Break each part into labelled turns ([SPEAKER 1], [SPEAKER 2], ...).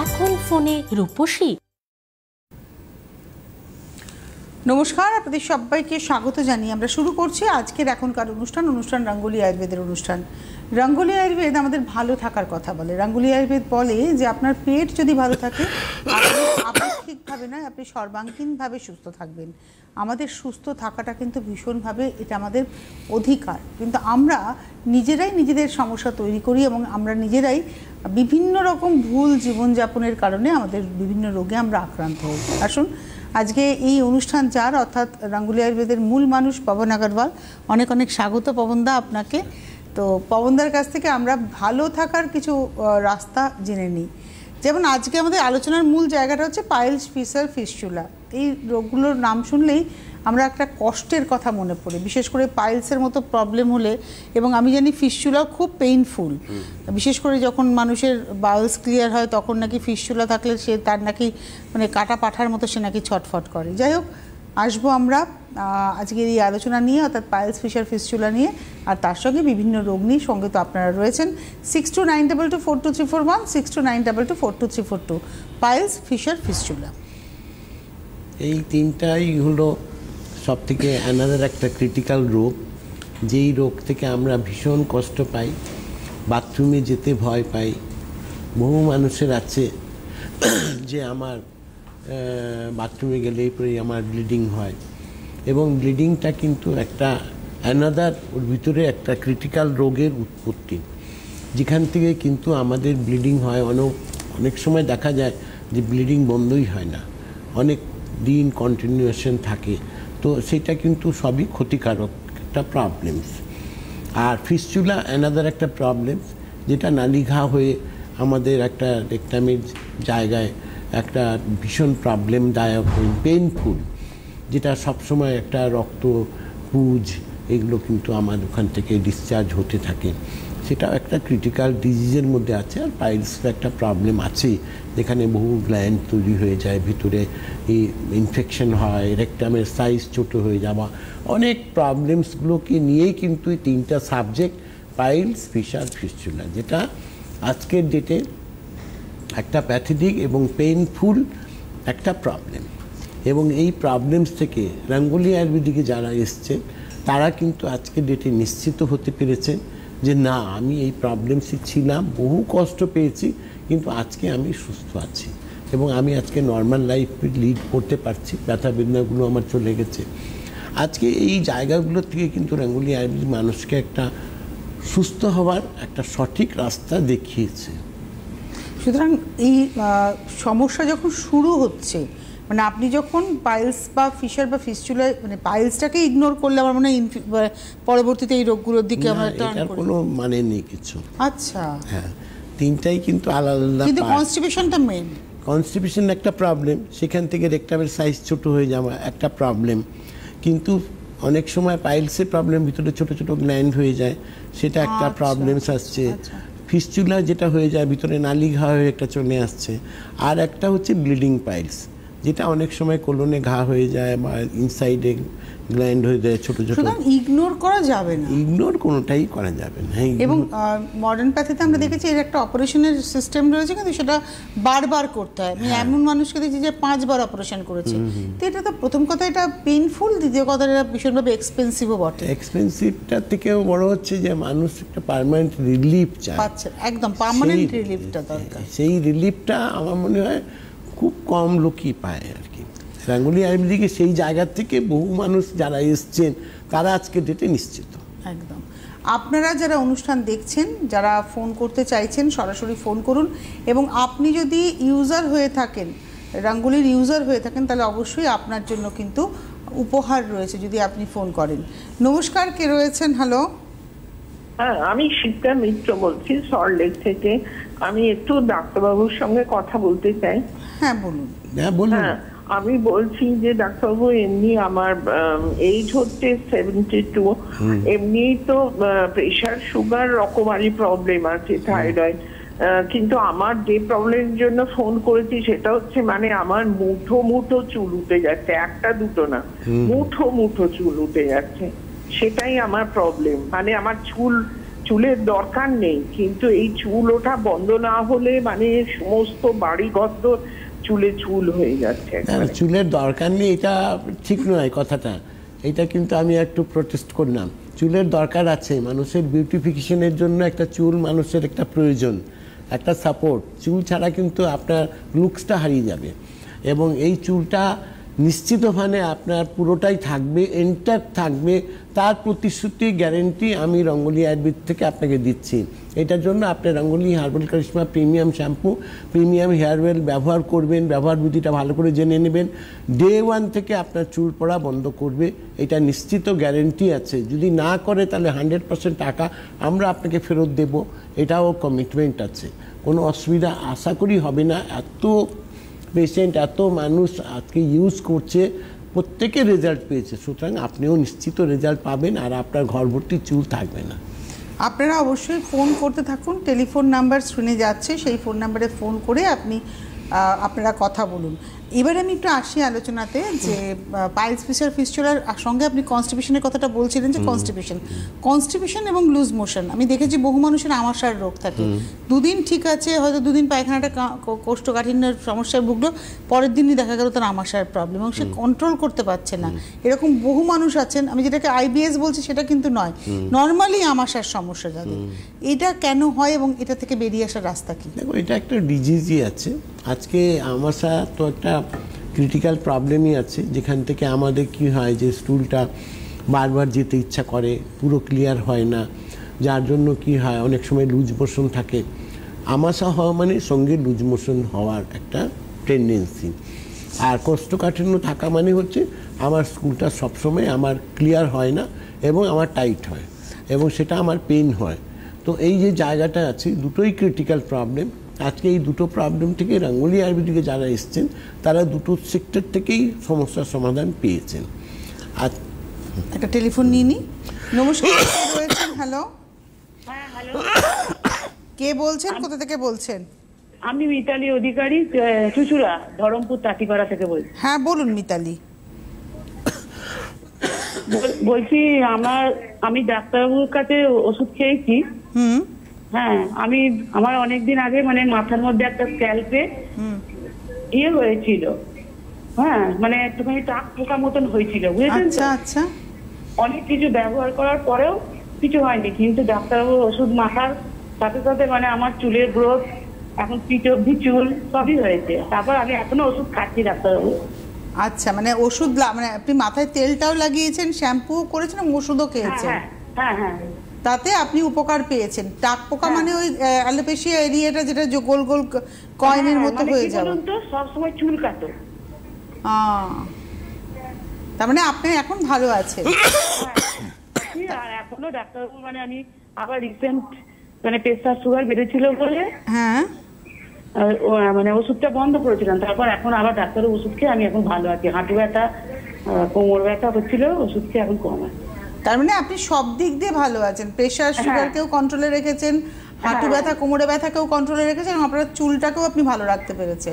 [SPEAKER 1] এখন ফোনে রূপসী।
[SPEAKER 2] নমস্কার, আপনাদের সবাইকে স্বাগত জানিয়ে আমরা শুরু করছি আজকের এখনকার অনুষ্ঠান রঙ্গোলি আয়ুর্বেদের অনুষ্ঠান। রঙ্গোলি আয়ুর্বেদ আমাদের ভালো থাকার কথা বলে। রঙ্গোলি আয়ুর্বেদ বলে যে আপনার পেট যদি ভালো থাকে আপনি আপেক্ষিকভাবে নয়, আপনি সর্বাঙ্গীনভাবে সুস্থ থাকবেন। আমাদের সুস্থ থাকাটা কিন্তু ভীষণভাবে এটা আমাদের অধিকার, কিন্তু আমরা নিজেরাই নিজেদের সমস্যা তৈরি করি এবং আমরা নিজেরাই বিভিন্ন রকম ভুল জীবনযাপনের কারণে আমাদের বিভিন্ন রোগে আমরা আক্রান্ত হই। আসুন আজকে এই অনুষ্ঠান যার, অর্থাৎ রঙ্গোলি আয়ুর্বেদের মূল মানুষ পবন আগরওয়াল। অনেক অনেক স্বাগত পবনদা আপনাকে। তো পবনদার কাছ থেকে আমরা ভালো থাকার কিছু রাস্তা জেনে নিই। যেমন আজকে আমাদের আলোচনার মূল জায়গাটা হচ্ছে পাইলস, ফিসার, ফিস্চুলা। এই রোগগুলোর নাম শুনলেই আমরা একটা কষ্টের কথা মনে পড়ে, বিশেষ করে পাইলসের মতো প্রবলেম হলে। এবং আমি জানি ফিস্চুলাও খুব পেইনফুল, বিশেষ করে যখন মানুষের বাউলস ক্লিয়ার হয় তখন নাকি ফিস্চুলা থাকলে সে তার নাকি মানে কাটা পাঠার মতো সে নাকি ছটফট করে। যাই হোক, আসবো আমরা আজকের এই আলোচনা নিয়ে, অর্থাৎ পাইলস, ফিসার, ফিস্চুলা নিয়ে, আর তার সঙ্গে বিভিন্ন রোগ নিয়ে। সঙ্গে তো আপনারা রয়েছেন 6292242341, 6292242342। পাইলস, ফিসার, ফিস্চুলা
[SPEAKER 3] এই তিনটাই হলো সব থেকে অ্যানাদার একটা ক্রিটিক্যাল রোগ, যেই রোগ থেকে আমরা ভীষণ কষ্ট পাই, বাথরুমে যেতে ভয় পাই। বহু মানুষের আছে যে আমার বাথরুমে গেলেই পরেই আমার ব্লিডিং হয়, এবং ব্লিডিংটা কিন্তু একটা অ্যানাদার, ওর ভিতরে একটা ক্রিটিক্যাল রোগের উৎপত্তি, যেখান থেকে কিন্তু আমাদের ব্লিডিং হয়। অনেক সময় দেখা যায় যে ব্লিডিং বন্ধই হয় না, অনেক দিন কন্টিনিউয়েশন থাকে। তো সেটা কিন্তু সবই ক্ষতিকারক একটা প্রবলেমস। আর ফিস্চুলা অ্যানাদার একটা প্রবলেমস, যেটা নালিঘা হয়ে আমাদের একটা রেকটামের জায়গায় একটা ভীষণ প্রবলেমদায়ক, পেইনফুল, যেটা সবসময় একটা রক্ত, পুজ, এগুলো কিন্তু আমার ওখান থেকে ডিসচার্জ হতে থাকে। সেটাও একটা ক্রিটিক্যাল ডিজিজের মধ্যে আছে। আর পাইলসের একটা প্রবলেম আছে, যেখানে বহু গ্ল্যান্ড তৈরি হয়ে যায়, ভিতরে এই ইনফেকশন হয়, রেকটামের সাইজ ছোটো হয়ে যাওয়া, অনেক প্রবলেমসগুলোকে নিয়েই কিন্তু এই তিনটা সাবজেক্ট, পাইলস, ফিসার, ফিস্চুলা, যেটা আজকের ডেটে একটা প্যাথেটিক এবং পেইনফুল একটা প্রবলেম। এবং এই প্রবলেমস থেকে রঙ্গোলি আয়ুর্বেদিকে যারা এসছে তারা কিন্তু আজকের ডেটে নিশ্চিত হতে পেরেছেন যে না, আমি এই প্রবলেমসই ছিলাম, বহু কষ্ট পেয়েছি, কিন্তু আজকে আমি সুস্থ আছি এবং আমি আজকে নর্মাল লাইফ লিড করতে পারছি, ব্যথা বেদনাগুলো আমার চলে গেছে। আজকে এই জায়গাগুলো থেকে কিন্তু রঙ্গোলি আয়ুর্বেদ মানুষকে একটা সুস্থ হওয়ার একটা সঠিক রাস্তা দেখিয়েছে।
[SPEAKER 2] সুতরাং এই সমস্যা যখন শুরু হচ্ছে, মানে আপনি যখন পাইলস বা ফিসার বা ফিস্চুলা, মানে পাইলসটাকে ইগনোর করলে আমার মনে হয় পরবর্তীতে এই রোগগুলোর দিকে আমরা টার্ন করি।
[SPEAKER 3] কোনো মানে নেই কিছু।
[SPEAKER 2] আচ্ছা,
[SPEAKER 3] হ্যাঁ, তিনটাই কিন্তু আলাদা আলাদা।
[SPEAKER 2] কিন্তু কনস্টিপেশনটা মেইন।
[SPEAKER 3] কনস্টিপেশন একটা প্রবলেম, সেখান থেকে রেকটামের সাইজ ছোট হয়ে যাওয়া একটা প্রবলেম। কিন্তু অনেক সময় পাইলসের প্রবলেম, ভিতরে ছোট ছোট গ্ল্যান্ড হয়ে যায়, সেটা একটা প্রবলেমস আসছে। ফিস্চুলা যেটা হয়ে যায়, ভিতরে নালিঘা হয়ে একটা চলে আসছে। আর একটা হচ্ছে ব্লিডিং পাইলস, যেটা অনেক সময় কোলনে ঘা হয়ে যায় বা ইনসাইডে গ্ল্যান্ড হয়ে যায় ছোট ছোট।
[SPEAKER 2] ইগনোর করা যাবে না,
[SPEAKER 3] ইগনোর কোনোটাই করা যাবে না।
[SPEAKER 2] এবং মডার্ন প্যাথিতে আমরা দেখেছি এর একটা অপারেশনের সিস্টেম রয়েছে, কিন্তু সেটা বারবার করতে হয়। আমি এমন মানুষকে দেখছি যে 5 বার অপারেশন করেছে। তো এটা তো প্রথম কথা এটা পেইনফুল, দ্বিতীয় কথা এটা ভীষণভাবে এক্সপেন্সিভও বটে।
[SPEAKER 3] এক্সপেন্সিভটার থেকেও বড় হচ্ছে যে মানুষ একটা পার্মানেন্ট রিলিফ চায়,
[SPEAKER 2] একদম পার্মানেন্ট রিলিফটা দরকার।
[SPEAKER 3] সেই রিলিফটা আমার মনে হয় খুব কম লোকই পায় আর কি। রঙ্গোলি আয়ুর্বেদিকে সেই জায়গা থেকে বহু মানুষ যারা এসছেন তারা আজকে ডেটে নিশ্চিত।
[SPEAKER 2] একদম। আপনারা যারা অনুষ্ঠান দেখছেন, যারা ফোন করতে চাইছেন, সরাসরি ফোন করুন। এবং আপনি যদি ইউজার হয়ে থাকেন, রঙ্গোলির ইউজার হয়ে থাকেন, তাহলে অবশ্যই আপনার জন্য কিন্তু উপহার রয়েছে যদি আপনি ফোন করেন। নমস্কার, কে রয়েছেন? হ্যালো।
[SPEAKER 4] হ্যাঁ, আমি শিপ্রা মিত্র বলছি সল্টলেক থেকে। আমি একটু ডাক্তারবাবুর সঙ্গে কথা বলতে চাই।
[SPEAKER 2] হ্যাঁ বলুন।
[SPEAKER 4] হ্যাঁ, আমি বলছি যে ডাক্তারবাবু, এমনি আমার এইজ হচ্ছে 72, এমনি তো প্রেশার, সুগার, রকমারি প্রবলেম আছে, থাইরয়েড। কিন্তু আমার যে প্রবলেমের জন্য ফোন করেছি সেটা হচ্ছে মানে আমার মুঠো মুঠো চুল উঠে যাচ্ছে, একটা দুটো না, মুঠো মুঠো চুল উঠে যাচ্ছে। সেটাই আমার প্রবলেম। মানে আমার চুল চুলের দরকার নেই, কিন্তু এই চুল ওঠা বন্ধ না হলে মানে সমস্ত বাড়ি ঘর চুলে চুল হয়ে যাচ্ছে।
[SPEAKER 3] চুলের দরকার নেই এটা ঠিক নয় কথাটা, এটা কিন্তু আমি একটু প্রোটেস্ট করলাম। চুলের দরকার আছে, মানুষের বিউটিফিকেশনের জন্য একটা চুল মানুষের একটা প্রয়োজন, একটা সাপোর্ট। চুল ছাড়া কিন্তু আপনার লুকসটা হারিয়ে যাবে, এবং এই চুলটা নিশ্চিতভাবে আপনার পুরোটাই থাকবে, এন্টাক্ট থাকবে, তার প্রতিশ্রুতি গ্যারেন্টি আমি রঙ্গোলি আয়ুর্বেদ থেকে আপনাকে দিচ্ছি। এটার জন্য আপনি Rangoli herbal Karishma premium shampoo, premium hair oil ব্যবহার করবেন, ব্যবহার বিধিটা ভালো করে জেনে নেবেন। ডে 1 থেকে আপনার চুল পড়া বন্ধ করবে, এটা নিশ্চিত গ্যারেন্টি আছে। যদি না করে তাহলে 100% টাকা আমরা আপনাকে ফেরত দেব, এটাও কমিটমেন্ট আছে। কোনো অসুবিধা আশা করি হবে না। এত পেশেন্ট, এত মানুষ আজকে ইউজ করছে, প্রত্যেকে রেজাল্ট পেয়েছে, সুতরাং আপনিও নিশ্চিত রেজাল্ট পাবেন, আর আপনার ঘর ভর্তি চুল থাকবে না।
[SPEAKER 2] আপনারা অবশ্যই ফোন করতে থাকুন, টেলিফোন নাম্বার শুনে যাচ্ছে, সেই ফোন নাম্বারে ফোন করে আপনারা কথা বলুন। এবার আমি একটু আসি আলোচনাতে যে পাইলস, ফিশার, ফিস্টুলার সঙ্গে আপনি কনস্টিপেশনের কথাটা বলছিলেন, যে কনস্টিপেশন এবং লুজ মোশন, আমি দেখেছি বহু মানুষের আমাশার রোগ থাকে, দুদিন ঠিক আছে, হয়তো দুদিন পায়খানাটা কোষ্ঠকাঠিন্যের সমস্যায় ভুগলো, পরের দিনই দেখা গেল তার আমাশার প্রবলেম এবং সে কন্ট্রোল করতে পারছে না। এরকম বহু মানুষ আছেন, আমি যেটাকে আইবিএস বলছি সেটা কিন্তু নয়, নর্মালি আমাশার সমস্যা যাদের। এটা কেন হয় এবং এটা থেকে বেরিয়ে আসার রাস্তা কি?
[SPEAKER 3] দেখো, এটা একটা ডিজিজই আছে। আজকে আমাশা তো একটা ক্রিটিক্যাল প্রবলেমই আছে, যেখান থেকে আমাদের কি হয় যে স্টুলটা বারবার যেতে ইচ্ছা করে, পুরো ক্লিয়ার হয় না, যার জন্য কি হয় অনেক সময় লুজ মোশন থাকে। আমাশা হওয়া মানে সঙ্গে লুজ মোশন হওয়ার একটা টেন্ডেন্সি। আর কোষ্ঠকাঠিন্য থাকা মানে হচ্ছে আমার স্টুলটা সবসময় আমার ক্লিয়ার হয় না এবং আমার টাইট হয়, এবং সেটা আমার পেন হয়। তো এই যে জায়গাটা আছে, দুটোই ক্রিটিক্যাল প্রবলেম। আজকে এই দুটো প্রবলেম থেকে রঙ্গোলি আয়ুর্বেদিকে যারা এসছেন, তারা দুটো সেক্টর থেকেই সমস্যার সমাধান পেয়েছেন। আর
[SPEAKER 2] একটা টেলিফোন নিয়ে নি। নমস্কার, হ্যালো,
[SPEAKER 5] হ্যাঁ হ্যালো,
[SPEAKER 2] কে বলছেন, কোথা থেকে বলছেন?
[SPEAKER 5] আমি মিতালি অধিকারী, চুচুড়া, ধরমপুর তাঁতিপাড়া থেকে বলছি।
[SPEAKER 2] হ্যাঁ বলুন মিতালি।
[SPEAKER 5] বলছি আমি ডাক্তারবাবুর কাছে ওষুধ খেয়েছি। হ্যাঁ, আমার অনেকদিন আগে মানে মাথার মধ্যে একটা স্ক্যাল্পে হয়েছিল, হ্যাঁ, মানে একটুখানি টাক পোকা মতন হয়েছিল, বুঝেছেন?
[SPEAKER 2] আচ্ছা আচ্ছা।
[SPEAKER 5] অনেক কিছু ব্যবহার করার পরেও কিছু হয়নি, কিন্তু ডাক্তারবাবুর ওষুধ মাখার সাথে সাথে মানে আমার চুলের গ্রোথ, এখন পিঠ অব্দি চুল সবই হয়েছে। তারপর আমি এখনো ওষুধ খাচ্ছি ডাক্তারবাবু।
[SPEAKER 2] আচ্ছা, মানে ওষুধ মানে আপনি মাথায় তেলটাও লাগিয়েছেন, শ্যাম্পু করেছেন এবং ওষুধও খেয়েছেন?
[SPEAKER 5] হ্যাঁ হ্যাঁ।
[SPEAKER 2] তাতে আপনি উপকার পেয়েছেন। টাক পোকা মানে ওই অ্যালোপেশিয়া এরিয়াটা যেটা গোল গোল কয়েনের মতো হয়ে যাবে,
[SPEAKER 5] তো সব সময় চুল কাটো।
[SPEAKER 2] তার মানে আপনি এখন ভালো আছেন?
[SPEAKER 5] আর এখনো ডাক্তারবাবু মানে আমি আবার রিসেন্ট মানে প্রেসার সুগার বেড়েছিল বলে
[SPEAKER 2] হ্যাঁ
[SPEAKER 5] মানে ওষুধটা বন্ধ করেছিলাম, তারপর এখন আবার ডাক্তারের ওষুধ খেয়ে আমি এখন ভালো আছি। হাঁটু ব্যথা, কোমর ব্যথা হচ্ছিল, ওষুধ খেয়ে এখন কম আছে।
[SPEAKER 2] তার মানে আপনি সব দিক দিয়ে ভালো আছেন, প্রেসার সুগারকেও কন্ট্রোলে রেখেছেন, হাঁটু ব্যথা কোমরে ব্যথাকেও কন্ট্রোলে রেখেছেন, এবং আপনার চুলটাকেও আপনি ভালো রাখতে পেরেছেন।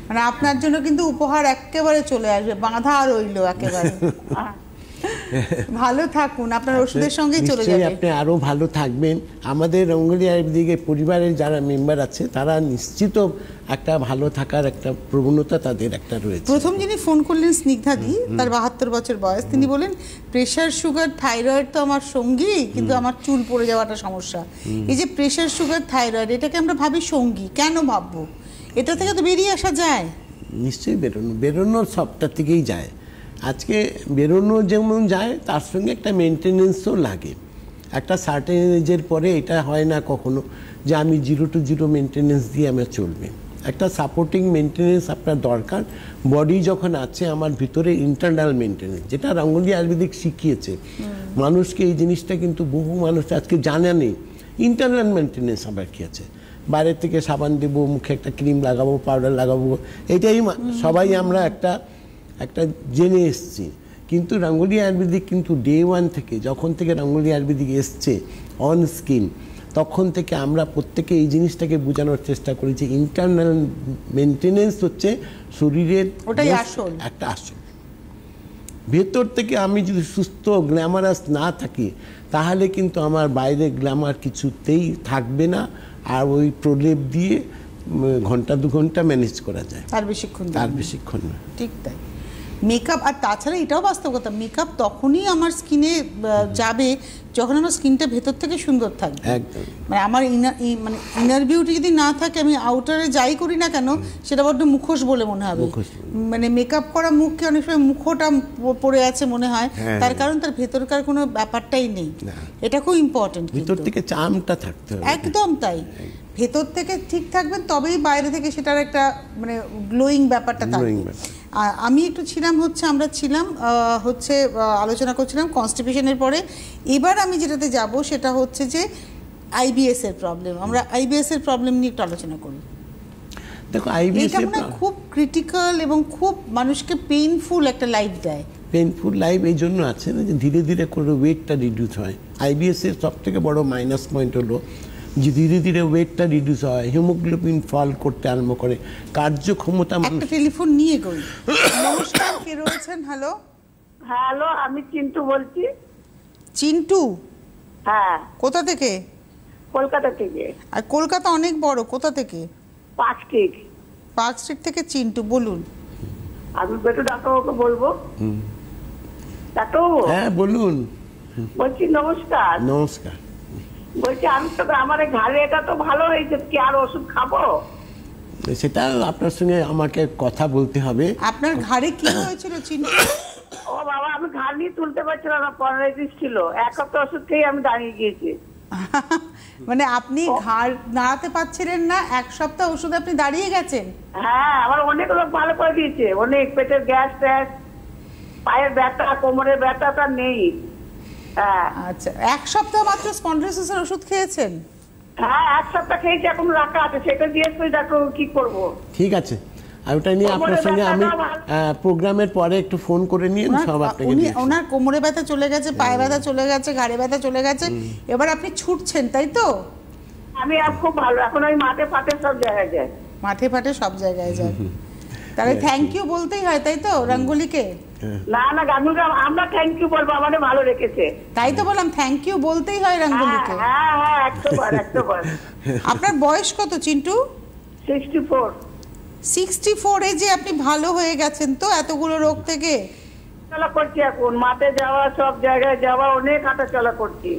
[SPEAKER 2] মানে আপনার জন্য কিন্তু উপহার একেবারে চলে আসবে, বাঁধা রইল একেবারে। ভালো থাকুন, আপনার ওষুধের সঙ্গেই চলে যাবে।
[SPEAKER 3] আপনি আরো ভালো থাকবেন। আমাদের রঙ্গোলি আয়ুর্বেদিকের পরিবারের যারা মেম্বার আছে, তারা নিশ্চিত একটা ভালো থাকার একটা প্রবণতা তাদের একটা রয়েছে।
[SPEAKER 2] প্রথম যিনি ফোন করলেন স্নিগ্ধাদি, তার 72 বছর বয়স, তিনি বলেন প্রেসার সুগার থাইরয়েড তো আমার সঙ্গী, কিন্তু আমার চুল পড়ে যাওয়াটা সমস্যা। এই যে প্রেসার সুগার থাইরয়েড, এটাকে আমরা ভাবি সঙ্গী, কেন ভাববো? এটা থেকে তো বেরিয়ে আসা যায়।
[SPEAKER 3] নিশ্চয়ই বেরোনো সবটা থেকেই যায়। আজকে বেরোনো যেমন যায়, তার সঙ্গে একটা মেনটেনেন্সও লাগে। একটা সার্টেন এজের পরে এটা হয় না কখনো যে আমি 0 to 0 মেনটেনেন্স দিয়ে আমার চলবে। একটা সাপোর্টিং মেনটেনেন্স আপনার দরকার। বডি যখন আছে আমার ভিতরে ইন্টারনাল মেনটেনেন্স, যেটা রঙ্গোলি আয়ুর্বেদিক শিখিয়েছে মানুষকে, এই জিনিসটা কিন্তু বহু মানুষ আজকে জানে নেই। ইন্টারনাল মেনটেনেন্স আবার কী আছে, বাইরে থেকে সাবান দেবো, মুখে একটা ক্রিম লাগাবো, পাউডার লাগাবো, এটাই সবাই আমরা একটা জেনে এসছি। কিন্তু রঙ্গোলি আয়ুর্বেদিক কিন্তু ডে 1 থেকে, যখন থেকে রঙ্গোলি আয়ুর্বেদিক এসছে অন স্কিন, তখন থেকে আমরা প্রত্যেকে এই জিনিসটাকে বোঝানোর চেষ্টা করি যে ইন্টারনাল মেনটেনেন্স হচ্ছে শরীরের
[SPEAKER 2] ওটাই আসল,
[SPEAKER 3] একটা আসল। ভেতর থেকে আমি যদি সুস্থ গ্ল্যামারাস না থাকি তাহলে কিন্তু আমার বাইরে গ্ল্যামার কিছুতেই থাকবে না, আর ওই প্রলেপ দিয়ে ঘন্টা 2 ঘন্টা ম্যানেজ করা যায়, তার বেশিক্ষণ না।
[SPEAKER 2] ঠিক তাই। মেকআপ, আর তাছাড়া এটাও বাস্তব কথা, মেকআপ তখনই আমার স্কিনে যাবে যখন আমার স্কিনটা ভেতর থেকে সুন্দর থাকবে।
[SPEAKER 3] একদম,
[SPEAKER 2] মানে আমার ইনার বিউটি যদি না থাকে, আমি আউটারে যাই করি না কেন সেটা বড্ড মুখোশ বলে মনে হবে। মানে মেকআপ করা মুখকে অনেক সময় মুখোটা পড়ে আছে মনে হয়, তার কারণ তার ভেতরকার কোনো ব্যাপারটাই নেই। এটা খুব ইম্পর্টেন্ট,
[SPEAKER 3] ভেতর থেকে চামটা থাকতে হবে।
[SPEAKER 2] একদম তাই, ভেতর থেকে ঠিক থাকবেন তবেই বাইরে থেকে সেটার একটা মানে গ্লোয়িং ব্যাপারটা থাকবে। আমি একটু ছিলাম আমরা ছিলাম আলোচনা করছিলাম কনস্টিপেশনের পরে। এবার আমি যেটাতে যাব সেটা হচ্ছে যে আইবিএস এর প্রবলেম। আমরা আইবিএস এর প্রবলেম নিয়ে একটু আলোচনা করি।
[SPEAKER 3] দেখো, আইবিএস
[SPEAKER 2] খুব ক্রিটিক্যাল এবং খুব মানুষকে পেইনফুল একটা লাইফ দেয়।
[SPEAKER 3] পেইনফুল লাইফ এই জন্য আছে না যে ধীরে ধীরে করে ওয়েটটা রিডিউস হয়। আইবিএস এর সব থেকে বড় মাইনাস পয়েন্ট হলো যে ধীরে ধীরে ওয়েটটা রিডিউস হয়, হিমোগ্লোবিন ফল করতে আরম্ভ করে, কার্যক্ষমতা।
[SPEAKER 2] একটা টেলিফোন নিয়ে গই। নমস্কার, কে রয়েছেন? হ্যালো।
[SPEAKER 6] হ্যালো, আমি চিন্টু বলছি।
[SPEAKER 2] চিন্টু?
[SPEAKER 6] হ্যাঁ।
[SPEAKER 2] কোথা থেকে?
[SPEAKER 6] কলকাতা থেকে।
[SPEAKER 2] আর কলকাতা অনেক বড়, কোথা থেকে?
[SPEAKER 6] পার্ক স্ট্রিট থেকে
[SPEAKER 2] চিন্টু, বলুন।
[SPEAKER 6] আমি একটু ডাক্তারবাবুকে বলবো। ডাক্তারবাবু?
[SPEAKER 3] হ্যাঁ বলুন।
[SPEAKER 6] বলছি নমস্কার।
[SPEAKER 3] নমস্কার।
[SPEAKER 6] বলছি আমি তো আমার ঘাড়ে এটা তো ভালো হয়েছে, কি আর ওষুধ খাবো?
[SPEAKER 3] সেটা আপনার সঙ্গে আমাকে কথা বলতে হবে।
[SPEAKER 2] আপনার ঘাড়ে কি হয়েছিল চিন্টু?
[SPEAKER 6] ও বাবা, আমি ঘাড় নিয়ে তুলতে পারছিলাম না, প্যারালাইসিস ছিল। 1 সপ্তাহ ওষুধ খেয়ে আমি দাঁড়িয়ে গিয়েছি।
[SPEAKER 2] মানে আপনি ঘাড় নাড়াতে পারছিলেন না, 1 সপ্তাহ ওষুধ আপনি দাঁড়িয়ে গেছেন?
[SPEAKER 6] হ্যাঁ, আমার অনেক লোক ভালো করে দিয়েছে, অনেক। পেটের গ্যাস ট্যাস, পায়ের ব্যথা, কোমরের ব্যথাটা নেই। হ্যাঁ।
[SPEAKER 2] আচ্ছা, 1 সপ্তাহ মাত্র স্পন্ডিলোসিসের ওষুধ খেয়েছেন?
[SPEAKER 6] হ্যাঁ, 1 সপ্তাহ খেয়েছি, এখন রাখা আছে, সেটা দিয়ে দেখো কি করবো।
[SPEAKER 3] ঠিক আছে, আর ওটা নিয়ে আপনার সঙ্গে আমি প্রোগ্রামের পরে একটু ফোন করে নিয়ে সব আপনাকে।
[SPEAKER 2] ওনার কোমরে ব্যথা চলে গেছে, পায়ে ব্যথা চলে গেছে, ঘাড়ে ব্যথা চলে গেছে, এবার আপনি ছুটছেন, তাই তো?
[SPEAKER 6] আমি খুব ভালো, এখন ওই মাঠে ফাটে সব জায়গায় যায়।
[SPEAKER 2] মাঠে ফাটে সব জায়গায় যায়, তাহলে থ্যাংক ইউ বলতেই হয়, তাই তো রঙ্গোলিকে?
[SPEAKER 6] না না, গাঙ্গুলি আমরা থ্যাংক ইউ বলবো, আমাদের ভালো রেখেছে।
[SPEAKER 2] তাই তো বললাম, থ্যাংক ইউ বলতেই হয় রঙ্গোলিকে।
[SPEAKER 6] হ্যাঁ হ্যাঁ, একদম।
[SPEAKER 2] আপনার বয়স কত চিন্টু?
[SPEAKER 6] 64।
[SPEAKER 2] 64 এ যে আপনি ভালো হয়ে গেছেন তো এতগুলো রোগ থেকে?
[SPEAKER 6] চলা করছি এখন, মাঠে যাওয়া, সব জায়গায় যাওয়া, অনেক হাঁটা চলা করছি।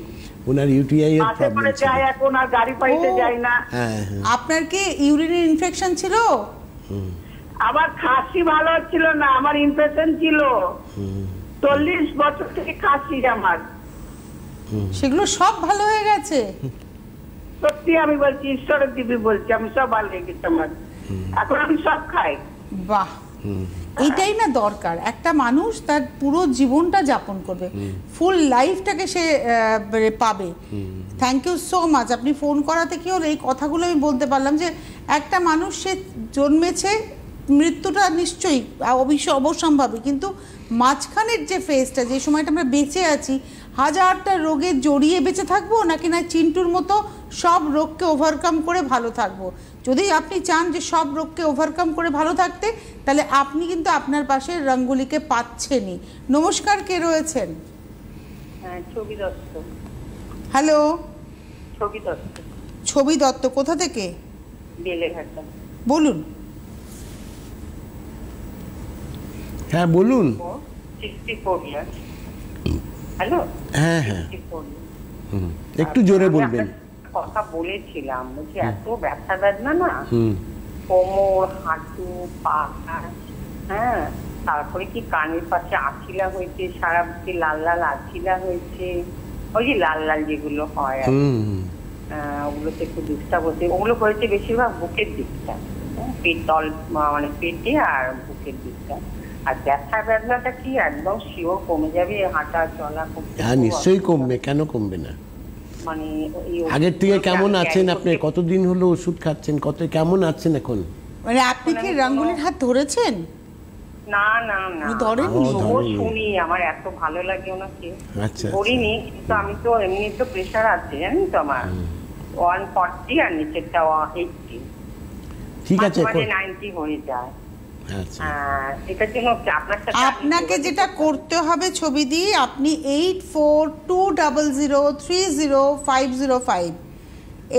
[SPEAKER 3] ওনার ইউটিআই এর প্রবলেম ছিল,
[SPEAKER 6] যাই এখন আর গাড়ি পাইতে যাই না।
[SPEAKER 2] আপনার কি ইউরিনের ইনফেকশন ছিল?
[SPEAKER 6] আমার খাসি ভালো ছিল না, আমার ইনফেকশন ছিল। 40 বছর থেকে খাসি আমার।
[SPEAKER 2] সেগুলো সব ভালো হয়ে গেছে?
[SPEAKER 6] সত্যি আমি বলছি, ঈশ্বরের দিবি বলছি, আমি সব ভালো হয়ে গেছে আমার। এখন আমি সব খাই।
[SPEAKER 2] বাহ, এটাই না দরকার। একটা মানুষ তার পুরো জীবনটা যাপন করবে, ফুল লাইফটাকে সে পাবে। Thank you so much. আপনি ফোন করাতে কি হলো, এই কথাগুলো আমি বলতে পারলাম যে একটা মানুষ সে জন্মেছে, মৃত্যুটা নিশ্চয়ই অবশ্যম্ভাবী, কিন্তু মাঝখানের যে ফেজটা, যে সময়টা আমরা বেঁচে আছি, হাজারটা রোগে জড়িয়ে বেঁচে থাকবো নাকি না চিন্টুর মতো সব রোগকে ওভারকাম করে ভালো থাকবো। যদি আপনি চান যে সব রোগকে ওভারকাম করে ভালো থাকতে, তাহলে আপনি কিন্তু আপনার পাশে রঙ্গোলিকে পাচ্ছেনই। নমস্কার, কে রয়েছেন?
[SPEAKER 6] ছবি দত্ত।
[SPEAKER 2] হ্যালো।
[SPEAKER 6] ছবি
[SPEAKER 2] দত্ত কোথা থেকে?
[SPEAKER 6] বেলেঘাটা।
[SPEAKER 2] বলুন।
[SPEAKER 3] হ্যাঁ বলুন।
[SPEAKER 6] 64 ইয়ার্স। হ্যালো।
[SPEAKER 3] হ্যাঁ হ্যাঁ, একটু জোরে বলবেন।
[SPEAKER 6] কথা বলেছিলাম, বলছি এত ব্যথা বেদনা না, কোমর, হাঁটু, পা, হ্যাঁ, তারপরে কি কানের পাশে আঁচিলা হয়েছে, সারা বুকে লাল লাল আঁচিলা হয়েছে, ওই যে লাল লাল যেগুলো হয়, ওগুলোতে একটু দুষ্টা বলছে, ওগুলো হয়েছে বেশিরভাগ বুকের দিকটা, পেট তল, মানে পেটে আর বুকের দিকটা। আর ব্যথা বেদনাটা কি একদম শিওর কমে যাবে হাঁটা চলা করতে?
[SPEAKER 3] হ্যাঁ নিশ্চয়ই কমবে, কেন কমবে না।
[SPEAKER 6] মানে
[SPEAKER 3] আগের থেকে কেমন আছেন আপনি? কতদিন হলো ওষুধ খাচ্ছেন? কেমন আছেন এখন?
[SPEAKER 2] মানে আপনি কি রঙ্গোলির হাত ধরেছেন?
[SPEAKER 6] না না না, শুনি, আমার এত ভালো লাগে ওনাকে।
[SPEAKER 3] আচ্ছা,
[SPEAKER 6] করিনি, কিন্তু আমি তো এমনি তো প্রেশার আছে জানেন তো, আমার 140 আর নিচেরটা 80।
[SPEAKER 3] ঠিক আছে,
[SPEAKER 6] 90 হয়ে যায়।
[SPEAKER 3] আচ্ছা।
[SPEAKER 6] এটার জন্য আপনার সাথে
[SPEAKER 2] আপনাকে যেটা করতে হবে ছবি দিয়ে, আপনি 8420030505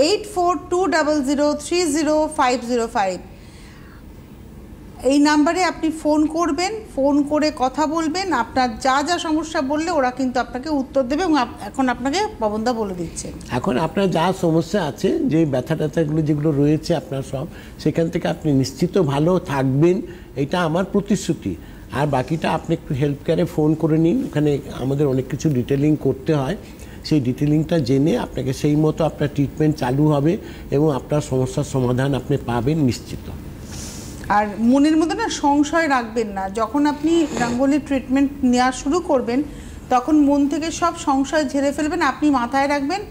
[SPEAKER 2] 8420030505 এই নাম্বারে আপনি ফোন করবেন, ফোন করে কথা বলবেন, আপনার যা যা সমস্যা বললে ওরা কিন্তু আপনাকে উত্তর দেবে। এবং এখন আপনাকে পবনদা বলে দিচ্ছেন,
[SPEAKER 3] এখন আপনার যা সমস্যা আছে, যে ব্যথা ট্যাথাগুলো যেগুলো রয়েছে আপনার সব, সেখান থেকে আপনি নিশ্চিত ভালো থাকবেন, এটা আমার প্রতিশ্রুতি। আর বাকিটা আপনি একটু হেলথ কেয়ারে ফোন করে নিন, ওখানে আমাদের অনেক কিছু ডিটেলিং করতে হয়, সেই ডিটেলিংটা জেনে আপনাকে সেই মতো আপনার ট্রিটমেন্ট চালু হবে এবং আপনার সমস্যার সমাধান আপনি পাবেন নিশ্চিত।
[SPEAKER 2] আর মনের মধ্যে না সংশয় রাখবেন না। যখন আপনি রাঙ্গোলির ট্রিটমেন্ট নেওয়া শুরু করবেন তখন মন থেকে সব সংশয় ঝেড়ে ফেলবেন। আপনি মাথায় রাখবেন,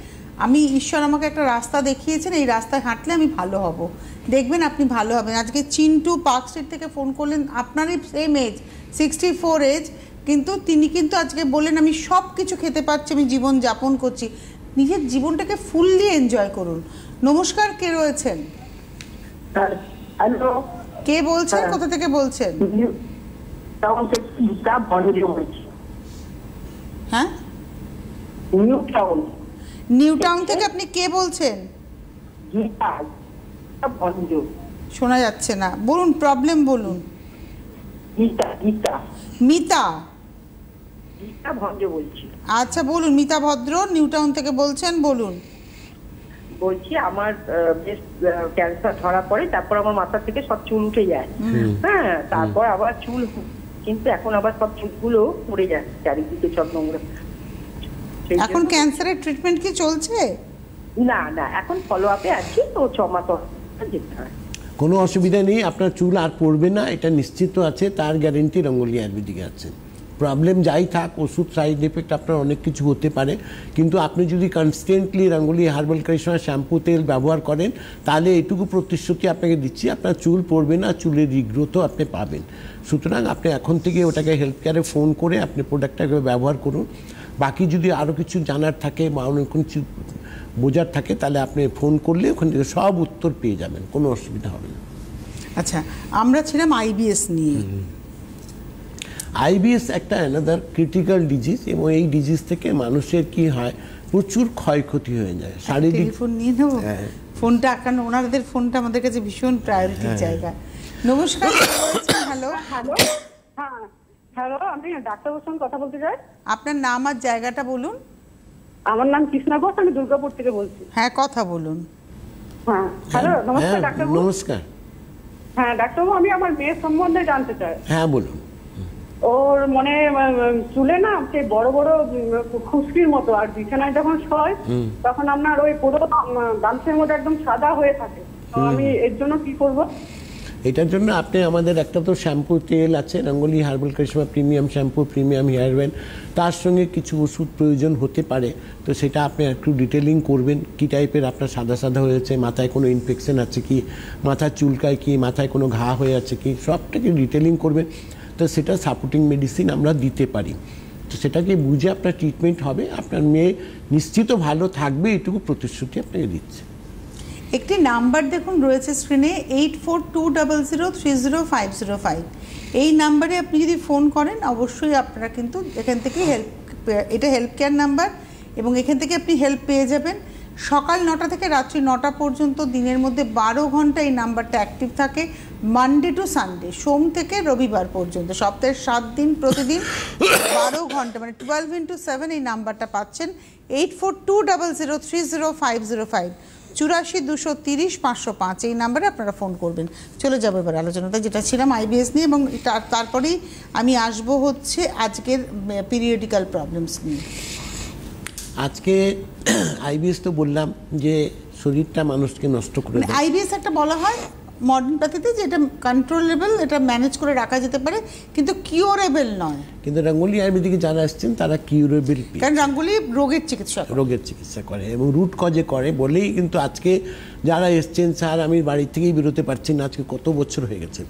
[SPEAKER 2] আমি ঈশ্বর আমাকে একটা রাস্তা দেখিয়েছেন, এই রাস্তায় হাঁটলে আমি ভালো হব, দেখবেন আপনি ভালো হবেন। আজকে চিন্টু পার্ক স্ট্রিট থেকে ফোন করলেন, আপনারই সেম এজ, 64 এজ, কিন্তু তিনি কিন্তু আজকে বললেন আমি সব কিছু খেতে পাচ্ছি, আমি জীবন যাপন করছি। নিজের জীবনটাকে ফুললি এনজয় করুন। নমস্কার, কে রয়েছেন?
[SPEAKER 7] হ্যালো,
[SPEAKER 2] কে বলছেন, কোথা থেকে বলছেন? হ্যাঁ, নিউ টাউন থেকে আপনি কে বলছেন? শোনা যাচ্ছে না, বলুন প্রবলেম বলুন। মিতা
[SPEAKER 4] ভঞ্জ বলছি।
[SPEAKER 2] আচ্ছা বলুন, মিতা ভদ্র নিউ টাউন থেকে বলছেন, বলুন।
[SPEAKER 4] বলছি আমার বেশ ক্যান্সার ধরা পড়ে, তারপর আমার মাথা থেকে সব চুল উঠে যায়, হ্যাঁ, তারপর আবার চুল, কিন্তু এখন আবার সব চুলগুলো পড়ে যায় চারিদিকে, সব নোংরা।
[SPEAKER 2] এখন ক্যান্সারের ট্রিটমেন্ট কি চলছে?
[SPEAKER 4] না না, এখন ফলো আপে আছি, তো 6 মাস যেতে হয়।
[SPEAKER 3] কোনো অসুবিধা নেই, আপনার চুল আর পড়বে না, এটা নিশ্চিত আছে, তার গ্যারেন্টি রঙ্গোলি আয়ুর্বেদিকে আছে। প্রবলেম যাই থাক, ওষুধ সাইড এফেক্ট আপনার অনেক কিছু হতে পারে, কিন্তু আপনি যদি কনস্ট্যান্টলি রঙ্গোলি হার্বাল কারিশমা শ্যাম্পু তেল ব্যবহার করেন, তাহলে এইটুকু প্রতিশ্রুতি আপনাকে দিচ্ছি, আপনার চুল পড়বে না, চুলের রিগ্রোথও আপনি পাবেন। সুতরাং আপনি এখন থেকে ওটাকে হেলথ কেয়ারে ফোন করে আপনি প্রোডাক্টটাকে ব্যবহার করুন। বাকি যদি আরও কিছু জানার থাকে বা অনেক কিছু বোঝার থাকে, তাহলে আপনি ফোন করলে ওখান থেকে সব উত্তর পেয়ে যাবেন, কোনো অসুবিধা হবে না।
[SPEAKER 2] আচ্ছা, আমরা ছিলাম আইবিএস নিয়ে।
[SPEAKER 3] আইবিএস একটা অ্যানাদার ক্রিটিক্যাল ডিজিজ, এবং এই ডিজিজ থেকে মানুষের কি হয়, প্রচুর ক্ষয়ক্ষতি হয়ে যায়। শারীরিক
[SPEAKER 2] টেলিফোন নিয়ে নেব, ফোনটা, কারণ ওনাদের ফোনটা আমাদের কাছে ভীষণ প্রায়োরিটির জায়গা। নমস্কার, হ্যালো।
[SPEAKER 5] হ্যাঁ, হ্যালো, আমি ডাক্তারবাবুর সঙ্গে কথা বলতে চাই।
[SPEAKER 2] আপনার নাম আর জায়গাটা বলুন।
[SPEAKER 5] আমার নাম কৃষ্ণা ঘোষ, আমি দুর্গাপুর থেকে বলছি।
[SPEAKER 2] হ্যাঁ, কথা বলুন।
[SPEAKER 5] হ্যাঁ, হ্যালো, নমস্কার ডাক্তারবাবু।
[SPEAKER 3] নমস্কার।
[SPEAKER 5] হ্যাঁ ডাক্তারবাবু, আমি আমার মেয়ের সম্বন্ধে জানতে চাই।
[SPEAKER 3] হ্যাঁ বলুন।
[SPEAKER 5] ওর মনে চুলে না সেই বড় বড় খুশকির মতো, আর বিছানায় যখন শয় তখন আপনার ওই পুরো দাঁতের মধ্যে একদম সাদা হয়ে থাকে। তো আমি এর জন্য কি করব?
[SPEAKER 3] এটার জন্য আপনি আমাদের একটা তো শ্যাম্পু তেল আছে, Rangoli herbal Karishma premium shampoo, premium hair oil, তার সঙ্গে কিছু ওষুধ প্রয়োজন হতে পারে। তো সেটা আপনি একটু ডিটেলিং করবেন, কী টাইপের আপনার সাদা সাদা হয়েছে, মাথায় কোনো ইনফেকশন আছে কি, মাথা চুলকায় কি, মাথায় কোনো ঘা হয়ে আছে কি, সবটাকে ডিটেলিং করবেন। তো সেটা সাপোর্টিং মেডিসিন আমরা দিতে পারি। তো সেটাকে বুঝে আপনার ট্রিটমেন্ট হবে, আপনার মেয়ে নিশ্চিত ভালো থাকবে, এইটুকু প্রতিশ্রুতি আপনাকে দিচ্ছে।
[SPEAKER 2] একটি নাম্বার দেখুন রয়েছে স্ক্রিনে, 8420030505। এই নাম্বারে আপনি যদি ফোন করেন, অবশ্যই আপনারা কিন্তু এখান থেকে এটা হেল্প কেয়ার নাম্বার, এবং এখান থেকে আপনি হেল্প পেয়ে যাবেন। সকাল 9টা থেকে রাত্রি 9টা পর্যন্ত দিনের মধ্যে 12 ঘন্টা এই নাম্বারটা অ্যাক্টিভ থাকে, মানডে টু সানডে, সোম থেকে রবিবার পর্যন্ত, সপ্তাহের 7 দিন, প্রতিদিন 12 ঘন্টা, মানে 12x7 এই নাম্বারটা পাচ্ছেন। 8420030505, 84-230-505 এই নাম্বারে আপনারা ফোন করবেন। চলে যাবো এবার আলোচনাটা, যেটা ছিলাম আইবিএস নিয়ে, এবং তারপরেই আমি আসবো হচ্ছে আজকের পিরিয়ডিক্যাল প্রবলেমস নিয়ে।
[SPEAKER 3] আজকে আইবিএস তো বললাম যে শরীরটা মানুষকে নষ্ট করে দেয়।
[SPEAKER 2] আইবিএস একটা বলা হয় মডার্ন প্যাথিতে যে এটা কন্ট্রোলেবল, এটা ম্যানেজ করে রাখা যেতে পারে, কিন্তু কিউরেবল নয়। কিন্তু
[SPEAKER 3] রঙ্গোলি আয়ুর্বেদিকে যারা আসছেন তারা কিউরেবল,
[SPEAKER 2] কারণ রঙ্গোলি রোগের চিকিৎসা
[SPEAKER 3] করে এবং রুট কজে করে বলেই কিন্তু আজকে যারা এসছেন, স্যার আমি বাড়ি থেকেই বেরোতে পারছি না, আজকে কত বছর হয়ে গেছে,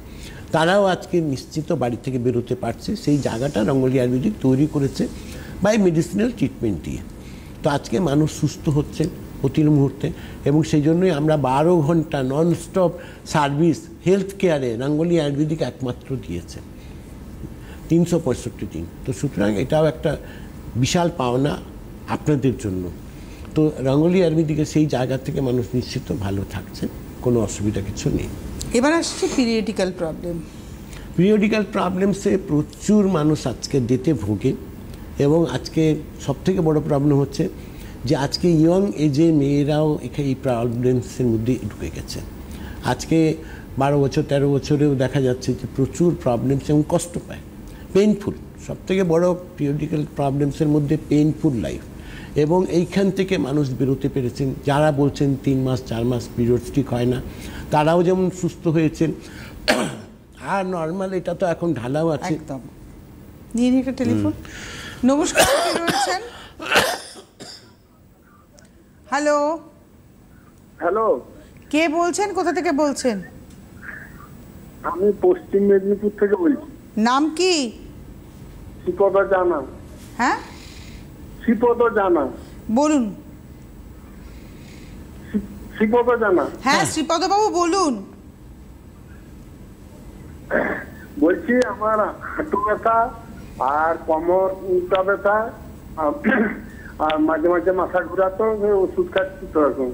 [SPEAKER 3] তারাও আজকে নিশ্চিত বাড়ি থেকে বেরোতে পারছে। সেই জায়গাটা রঙ্গোলি আয়ুর্বেদিক তৈরি করেছে বাই মেডিসিনাল ট্রিটমেন্ট দিয়ে। তো আজকে মানুষ সুস্থ হচ্ছে প্রতি মুহূর্তে, এবং সেই জন্যই আমরা 12 ঘন্টা নন স্টপ সার্ভিস হেলথ কেয়ারে রাঙ্গুলি আয়ুর্বেদিক একমাত্র দিয়েছে 365 দিন। তো সুতরাং এটাও একটা বিশাল পাওনা আপনাদের জন্য। তো রাঙ্গুলি আয়ুর্বেদিকের সেই জায়গা থেকে মানুষ নিশ্চিত ভালো থাকছেন, কোনো অসুবিধা কিছু নেই।
[SPEAKER 2] এবার আসছে পিরিয়ডিক্যাল প্রবলেম।
[SPEAKER 3] পিরিয়ডিক্যাল প্রবলেমসে প্রচুর মানুষ আজকে ডেটে ভোগে, এবং আজকে সবথেকে বড় প্রবলেম হচ্ছে যে আজকে ইয়ং এজে মেয়েরাও এই প্রবলেমসের মধ্যে ঢুকে গেছে। আজকে 12 বছর 13 বছরেও দেখা যাচ্ছে যে প্রচুর প্রবলেমস এবং কষ্ট পায়, পেইনফুল। সবথেকে বড় পিরিয়ডিক্যাল প্রবলেমসের মধ্যে পেইনফুল লাইফ, এবং এইখান থেকে মানুষ বেরোতে পেরেছেন। যারা বলছেন 3 মাস 4 মাস পিরিয়ডস ঠিক হয় না, তারাও যেমন সুস্থ হয়েছেন। আর নর্মাল এটা তো এখন ঢালাও আছে।
[SPEAKER 2] একদম। নিয়ে একটা টেলিফোন। নমস্কার, কে রয়েছেন? হ্যালো।
[SPEAKER 7] হ্যালো,
[SPEAKER 2] কে বলছেন, কোথা থেকে বলছেন?
[SPEAKER 7] আমি পশ্চিম মেদিনীপুর থেকে বলছি।
[SPEAKER 2] নাম কি?
[SPEAKER 7] শ্রীপদ জানা।
[SPEAKER 2] হ্যাঁ,
[SPEAKER 7] শ্রীপদ জানা।
[SPEAKER 2] বলুন।
[SPEAKER 7] শ্রীপদ জানা।
[SPEAKER 2] হ্যাঁ, শ্রীপদ বাবু বলুন।
[SPEAKER 7] বলছি আমার হাঁটু ব্যথা আর কোমরটা ব্যথা, আর মাঝে মাঝে মাথা ঘুরাতো, ওষুধ খাচ্ছি তো এখন।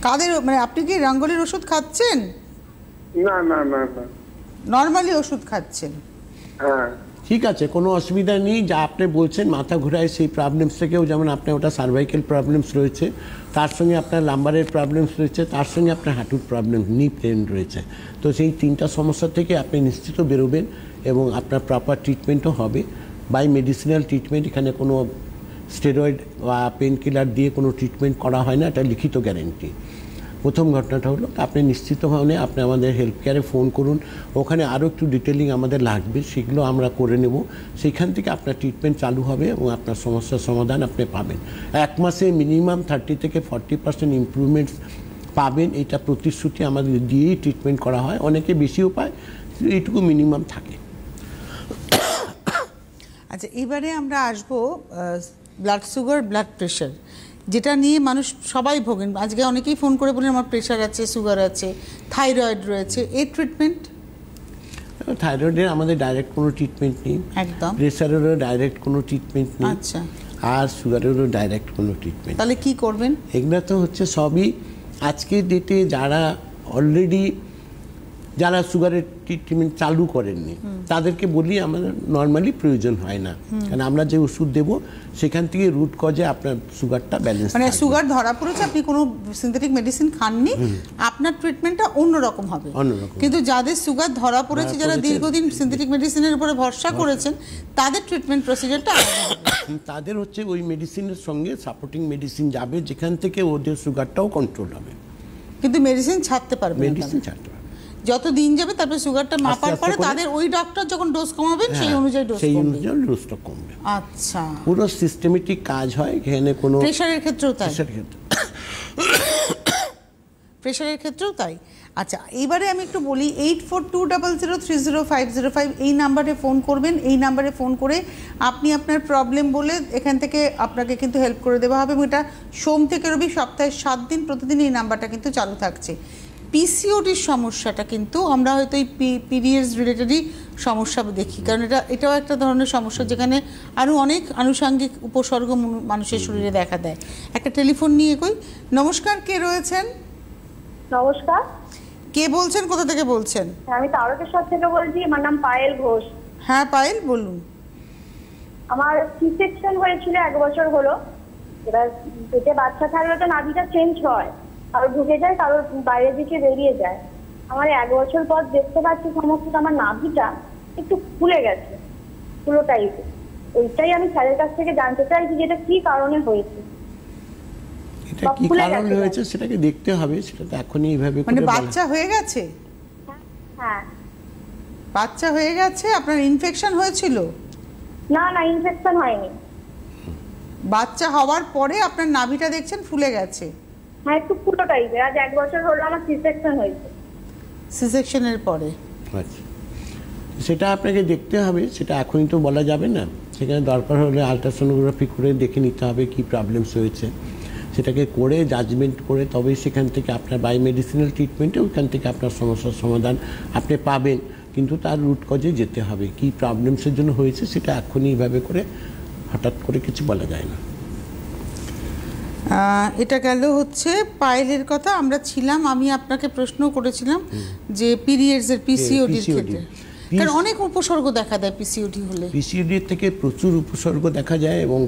[SPEAKER 2] কাদের, মানে আপনি কি রাঙ্গুলির ওষুধ খাচ্ছেন?
[SPEAKER 7] না না না না,
[SPEAKER 2] নর্মালি ওষুধ খাচ্ছেন?
[SPEAKER 7] হ্যাঁ
[SPEAKER 3] ঠিক আছে, কোনো অসুবিধা নেই। যা আপনি বলছেন মাথা ঘোরায়, সেই প্রবলেমস থেকেও যেমন আপনার ওটা সার্ভাইকেল প্রবলেমস রয়েছে, তার সঙ্গে আপনার লাম্বারের প্রবলেমস রয়েছে, তার সঙ্গে আপনার হাঁটুর প্রবলেম, নি পেন রয়েছে। তো সেই 3টা সমস্যা থেকে আপনি নিশ্চিত বেরোবেন, এবং আপনার প্রপার ট্রিটমেন্টও হবে বাই মেডিসিনাল ট্রিটমেন্ট। এখানে কোনো স্টেরয়েড বা পেন কিলার দিয়ে কোনো ট্রিটমেন্ট করা হয় না, এটা লিখিত গ্যারেন্টি। প্রথম ঘটনাটা হলো আপনি নিশ্চিত হলে আপনি আমাদের হেল্প কেয়ারে ফোন করুন, ওখানে আরও একটু ডিটেলিং আমাদের লাগবে, সেগুলো আমরা করে নেব। সেইখান থেকে আপনার ট্রিটমেন্ট চালু হবে এবং আপনার সমস্যার সমাধান আপনি পাবেন। 1 মাসে মিনিমাম 30 থেকে 40% ইমপ্রুভমেন্টস পাবেন, এটা প্রতিশ্রুতি আমাদের দিয়েই ট্রিটমেন্ট করা হয়। অনেকে বেশিও পায়, এইটুকু মিনিমাম থাকে।
[SPEAKER 2] আচ্ছা, এবারে আমরা আসবো ব্লাড সুগার, ব্লাড প্রেশার, যেটা নিয়ে মানুষ সবাই ভোগেন। আজকে অনেকেই ফোন করে বলেন আমার প্রেশার আছে, সুগার আছে, থাইরয়েড রয়েছে, এর ট্রিটমেন্ট?
[SPEAKER 3] থাইরয়েডের আমাদের ডাইরেক্ট কোনো ট্রিটমেন্ট নেই,
[SPEAKER 2] একদম।
[SPEAKER 3] প্রেশারেরও ডাইরেক্ট কোনো ট্রিটমেন্ট নেই।
[SPEAKER 2] আচ্ছা।
[SPEAKER 3] আর সুগারেরও ডাইরেক্ট কোনো ট্রিটমেন্ট।
[SPEAKER 2] তাহলে কি করবেন?
[SPEAKER 3] এগুলো তো হচ্ছে সবই আজকের ডেটে যারা অলরেডি যারা সুগারের ট্রিটমেন্ট চালু করেননি তাদেরকে বলি আমাদের নর্মালি প্রয়োজন হয় না, কারণ আমরা যে ওষুধ দেবো সেখান থেকে রুট কজে আপনার সুগারটা ব্যালেন্স,
[SPEAKER 2] মানে সুগার ধরা পড়েছে, আপনি কোনো সিনথেটিক মেডিসিন খাননি, আপনার ট্রিটমেন্টটা অন্যরকম হবে। কিন্তু যাদের সুগার ধরা পড়েছে, যারা দীর্ঘদিন সিনথেটিক মেডিসিনের উপরে ভরসা করেছেন, তাদের ট্রিটমেন্ট প্রসিজারটা আলাদা হবে।
[SPEAKER 3] তাদের হচ্ছে ওই মেডিসিনের সঙ্গে সাপোর্টিং মেডিসিন যাবে, যেখান থেকে ওদের সুগারটাও কন্ট্রোল হবে।
[SPEAKER 2] কিন্তু মেডিসিন ছাড়তে পারবে,
[SPEAKER 3] মেডিসিন ছাড়তে পারবে
[SPEAKER 2] যত দিন যাবে, তারপরে সুগারটা মাপার পরে তাদের ওই ডক্টর যখন ডোজ কমাবেন সেই অনুযায়ী
[SPEAKER 3] ডোজটা কমবে।
[SPEAKER 2] আচ্ছা,
[SPEAKER 3] পুরো সিস্টেমেটিক কাজ হয় এখানে। কোনো
[SPEAKER 2] প্রেশারের ক্ষেত্রেও তাই?
[SPEAKER 3] প্রেশারের
[SPEAKER 2] ক্ষেত্রেও তাই। আচ্ছা, এইবারে আমি একটু বলি, 8420030505 এই নাম্বারে ফোন করবেন। এই নাম্বারে ফোন করে আপনি আপনার প্রবলেম বলে এখান থেকে আপনাকে কিন্তু হেল্প করে দেওয়া হবে, এবং এটা সোম থেকে রবি সপ্তাহে 7 দিন প্রতিদিন এই নাম্বারটা কিন্তু চালু থাকছে। পিসিওডির সমস্যাটা কিন্তু আমরা হয়তো এই পিরিয়ডস রিলেটেডই সমস্যা দেখি, কারণ এটাও একটা ধরনের সমস্যা যেখানে আরও অনেক আনুষঙ্গিক উপসর্গ মানুষের শরীরে দেখা দেয়। একটা টেলিফোন নিয়ে কই। নমস্কার, কে রয়েছেন?
[SPEAKER 8] নমস্কার,
[SPEAKER 2] কে বলছেন, কোথা থেকে বলছেন?
[SPEAKER 8] আমি তারকেশ্বর থেকে বলছি, আমার নাম পায়েল ঘোষ।
[SPEAKER 2] হ্যাঁ পায়েল, বলুন।
[SPEAKER 8] আমার সি সেকশন হয়েছিল 1 বছর হলো। এবার পেটে বাচ্চা থাকলে তো নাভিটা চেঞ্জ হয়, কারো ঢুকে যায়, কারো বাইরের দিকে বেরিয়ে যায়। আমার 1 বছর পর দেখতে পাচ্ছি সমস্ত আমার নাভিটা একটু ফুলে গেছে, ফুলো টাইপের। ওইটাই আমি স্যারের কাছ থেকে জানতে চাইছি যে এটা কি কারণে হয়েছে।
[SPEAKER 3] এটা কি কারণে হয়েছে সেটাকে দেখতে হবে, সেটা তো এখনই এইভাবে
[SPEAKER 2] মানে বাচ্চা হয়ে গেছে?
[SPEAKER 8] হ্যাঁ,
[SPEAKER 2] বাচ্চা হয়ে গেছে। আপনার ইনফেকশন হয়েছিল?
[SPEAKER 8] না না, ইনফেকশন হয়নি।
[SPEAKER 2] বাচ্চা হওয়ার পরে আপনার নাভিটা দেখছেন ফুলে গেছে?
[SPEAKER 8] হ্যাঁ, একটু ফুলো টাইপের। আজ 1 বছর হলো আমার সি সেকশন হয়েছে।
[SPEAKER 2] সি সেকশনের পরে?
[SPEAKER 3] আচ্ছা, সেটা আপনাকে দেখতে হবে, সেটা এখনই তো বলা যাবে না। সেখানে দরকার হলে আলট্রাসোনোগ্রাফি করে দেখে নিতে হবে কি প্রবলেমস হয়েছে। সেটাকে করে জাজমেন্ট করে তবে সেখান থেকে আপনার বাই মেডিসিনাল ট্রিটমেন্টে ওইখান থেকে আপনার সমস্যার সমাধান আপনি পাবেন। কিন্তু তার রুট কজে যেতে হবে, কী প্রবলেমসের জন্য হয়েছে সেটা এখনই এইভাবে করে হঠাৎ করে কিছু বলা যায় না।
[SPEAKER 2] এটা গেল হচ্ছে পায়েলের কথা। আমরা ছিলাম, আমি আপনাকে প্রশ্ন করেছিলাম যে পিরিয়ডসের পিসিওডির ক্ষেত্রে, কারণ অনেক উপসর্গ দেখা দেয় পিসিওডি হলে।
[SPEAKER 3] পিসিওডির থেকে প্রচুর উপসর্গ দেখা যায় এবং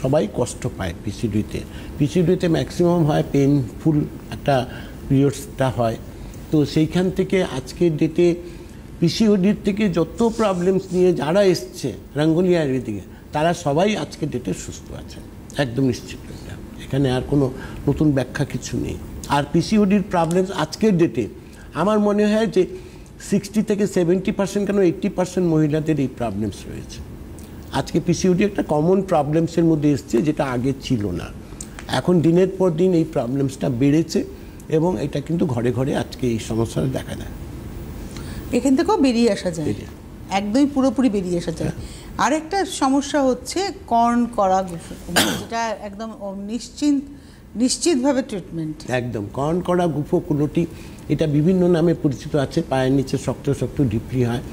[SPEAKER 3] সবাই কষ্ট পায় পিসিওডিতে। পিসিওডিতে ম্যাক্সিমাম হয় পেনফুল একটা পিরিয়ডসটা হয়। তো সেইখান থেকে আজকের ডেটে পিসিওডির থেকে যত প্রবলেমস নিয়ে যারা এসছে রঙ্গোলি আয়ুর্বেদিকে তারা সবাই আজকের ডেটে সুস্থ আছেন, একদম নিশ্চিত। এখানে আর কোনো নতুন ব্যাখ্যা কিছু নেই। আর পিসিওডির প্রবলেমস আজকের ডেটে আমার মনে হয় যে 60 থেকে 70% কেন 80% মহিলাদের এই প্রবলেমস রয়েছে। আজকে পিসিওডি একটা কমন প্রবলেমসের মধ্যে এসছে, যেটা আগে ছিল না। এখন দিনের পর দিন এই প্রবলেমসটা বেড়েছে এবং এটা কিন্তু ঘরে ঘরে আজকে এই সমস্যাটা দেখা দেয়।
[SPEAKER 2] এখান থেকেও বেরিয়ে আসা যায়, একদমই পুরোপুরি বেরিয়ে আসা যায়। আরেকটা সমস্যা হচ্ছে কর্ন করা গুফো, যেটা একদম নিশ্চিতভাবে ট্রিটমেন্ট। একদম
[SPEAKER 3] কর্ন করা গুফো কুলোটি, এটা বিভিন্ন নামে পরিচিত আছে। পায়ের নিচে শক্ত শক্ত ঢিপলি হয়,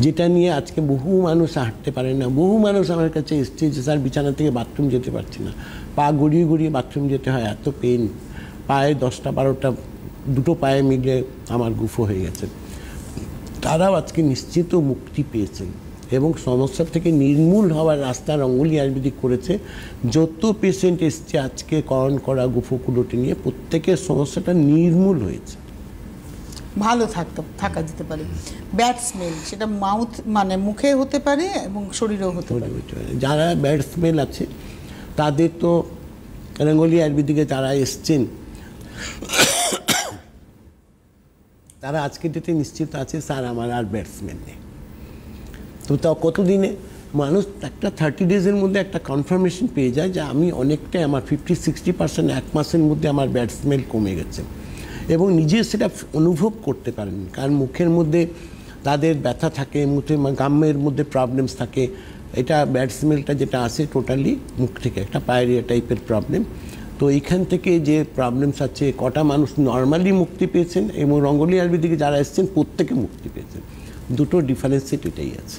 [SPEAKER 3] যেটা নিয়ে আজকে বহু মানুষ হাঁটতে পারে না। বহু মানুষ আমার কাছে এসছে যে স্যার বিছানা থেকে বাথরুম যেতে পারছি না, পা গড়িয়ে গড়িয়ে বাথরুম যেতে হয়, এত পেন, পায়ে 10টা 12টা দুটো পায়ে মিলে আমার গুফো হয়ে গেছে। তারাও আজকে নিশ্চিত মুক্তি পেয়েছেন এবং সমস্যা থেকে নির্মূল হওয়ার রাস্তা রঙ্গোলি আয়ুর্বেদিক করেছে। যত পেশেন্ট এসছে আজকে কর্ন করা গুফোকুলোটি নিয়ে, প্রত্যেকের সমস্যাটা নির্মূল হয়েছে,
[SPEAKER 2] ভালো থাকা যেতে পারে। ব্যাড স্মেল সেটা মাউথ মানে মুখে হতে পারে এবং শরীরেও হতে পারে।
[SPEAKER 3] যারা ব্যাড স্মেল আছে তাদের তো রঙ্গোলি আয়ুর্বেদিকে যারা এসছেন তারা আজকে ডেটে নিশ্চিত আছে স্যার আমার আর ব্যাড স্মেল নেই। তো তা কতদিনে মানুষ একটা 30 ডেজের মধ্যে একটা কনফার্মেশন পেয়ে যায় যে আমি অনেকটাই আমার 50-60% এক মাসের মধ্যে আমার ব্যাড স্মেল কমে গেছে এবং নিজে সেটা অনুভব করতে পারেন। কারণ মুখের মধ্যে তাদের ব্যথা থাকে, মুখে গামের মধ্যে প্রবলেমস থাকে। এটা ব্যাড স্মেলটা যেটা আসে টোটালি মুখ থেকে, একটা পায়রিয়া টাইপের প্রবলেম। তো এইখান থেকে যে প্রবলেমস আছে, কটা মানুষ নর্মালি মুক্তি পেয়েছেন এবং রঙ্গোলি আয়ুর্বেদিকে যারা এসেছেন প্রত্যেকে মুক্তি পেয়েছেন। দুটো ডিফারেন্সেট এটাই আছে।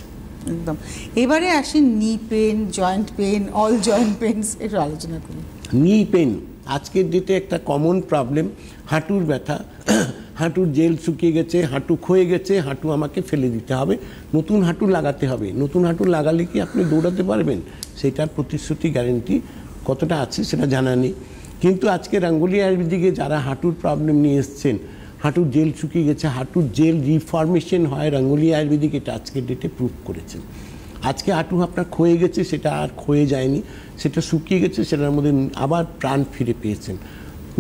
[SPEAKER 2] একদম। এবারে আসি নি pen, joint pain, all joint Pence একটু আলোচনা করি।
[SPEAKER 3] নি পেন আজকের ডেটে একটা কমন প্রবলেম, হাঁটুর ব্যথা। হাঁটুর জেল শুকিয়ে গেছে, হাঁটু ক্ষয়ে গেছে, হাঁটু আমাকে ফেলে দিতে হবে, নতুন হাঁটু লাগাতে হবে। নতুন হাঁটু লাগালে কি আপনি দৌড়াতে পারবেন? সেটার প্রতিশ্রুতি গ্যারেন্টি কতটা আছে সেটা জানা নেই। কিন্তু আজকে রঙ্গোলি আয়ুর্বেদিকে যারা হাঁটুর প্রবলেম নিয়ে এসছেন, হাঁটুর জেল শুকিয়ে গেছে, হাঁটুর জেল রিফর্মেশন হয় রঙ্গোলি আয়ুর্বেদিক, এটা আজকের ডেটে প্রুভ করেছেন। আজকে হাঁটু আপনার ক্ষয়ে গেছে, সেটা আর ক্ষয়ে যায়নি, সেটা শুকিয়ে গেছে, সেটার মধ্যে আবার প্রাণ ফিরে পেয়েছেন,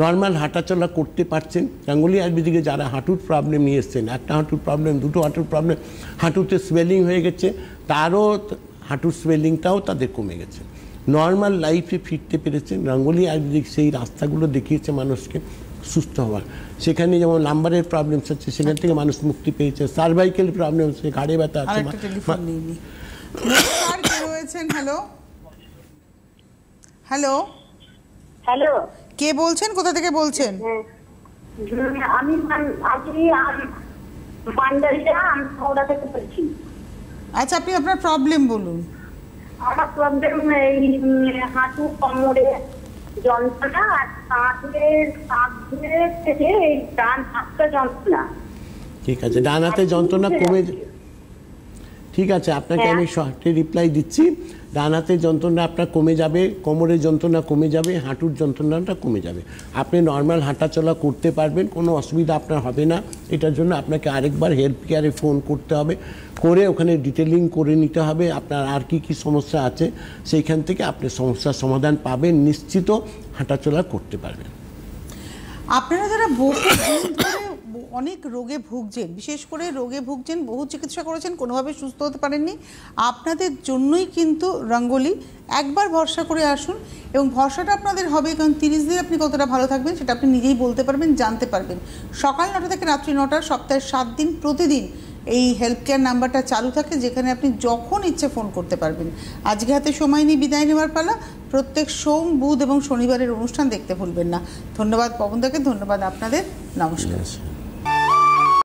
[SPEAKER 3] নর্মাল হাঁটাচলা করতে পারছেন। রঙ্গোলি আয়ুর্বেদিকে যারা হাঁটুর প্রবলেম নিয়ে এসছেন, একটা হাঁটুর প্রবলেম, দুটো হাঁটুর প্রবলেম, হাঁটুতে সুয়েলিং হয়ে গেছে, তারও হাঁটুর সুয়েলিংটাও তাদের কমে গেছে, নর্মাল লাইফে ফিরতে পেরেছেন। রঙ্গোলি আয়ুর্বেদিক সেই রাস্তাগুলো দেখিয়েছে মানুষকে সুস্থ হওয়ার। সেখানে যেমন নাম্বারের প্রবলেমস আছে, সেখান থেকে মানুষ মুক্তি পেয়েছে। সার্ভাইকেল প্রবলেম আছে, ঘাড়ে ব্যথা আছে।
[SPEAKER 2] হ্যালো হ্যালো
[SPEAKER 8] হ্যালো,
[SPEAKER 2] কে বলছেন, কোথা থেকে বলছেন?
[SPEAKER 8] আমি হাওড়া থেকে বলছি।
[SPEAKER 2] আচ্ছা, আপনি আপনার প্রবলেম বলুন।
[SPEAKER 8] আমার প্রবলেম এই হাঁটু কোমরে যন্ত্রণা আর কাঁধের থেকে এই ডান হাতটা যন্ত্রণা।
[SPEAKER 3] ঠিক আছে, ডান হাতে যন্ত্রণা কমে, ঠিক আছে, আপনাকে আমি শর্টে রিপ্লাই দিচ্ছি। ডান হাতের যন্ত্রণা আপনার কমে যাবে, কোমরের যন্ত্রণা কমে যাবে, হাঁটুর যন্ত্রণাটা কমে যাবে, আপনি নর্মাল হাঁটাচলা করতে পারবেন, কোনো অসুবিধা আপনার হবে না। এটার জন্য আপনাকে আরেকবার হেলথ কেয়ারে ফোন করতে হবে, করে ওখানে ডিটেলিং করে নিতে হবে আপনার আর কি কি সমস্যা আছে, সেইখান থেকে আপনি সমস্যার সমাধান পাবেন, নিশ্চিত হাঁটাচলা করতে পারবেন।
[SPEAKER 2] আপনারা যারা অনেক রোগে ভুগছেন, বিশেষ করে রোগে ভুগছেন, বহু চিকিৎসা করেছেন, কোনোভাবে সুস্থ হতে পারেননি, আপনাদের জন্যই কিন্তু রঙ্গোলি। একবার ভরসা করে আসুন এবং ভরসাটা আপনাদের হবে, কারণ 30 দিন আপনি কতটা ভালো থাকবেন সেটা আপনি নিজেই বলতে পারবেন, জানতে পারবেন। সকাল 9টা থেকে রাত্রি 9টা, সপ্তাহে 7 দিন প্রতিদিন এই হেল্প কেয়ার নাম্বারটা চালু থাকে, যেখানে আপনি যখন ইচ্ছে ফোন করতে পারবেন। আজকে হাতে সময় নিয়ে বিদায় নেওয়ার পালা। প্রত্যেক সোম, বুধ এবং শনিবারের অনুষ্ঠান দেখতে ভুলবেন না। ধন্যবাদ পবনদাকে, ধন্যবাদ আপনাদের, নমস্কার।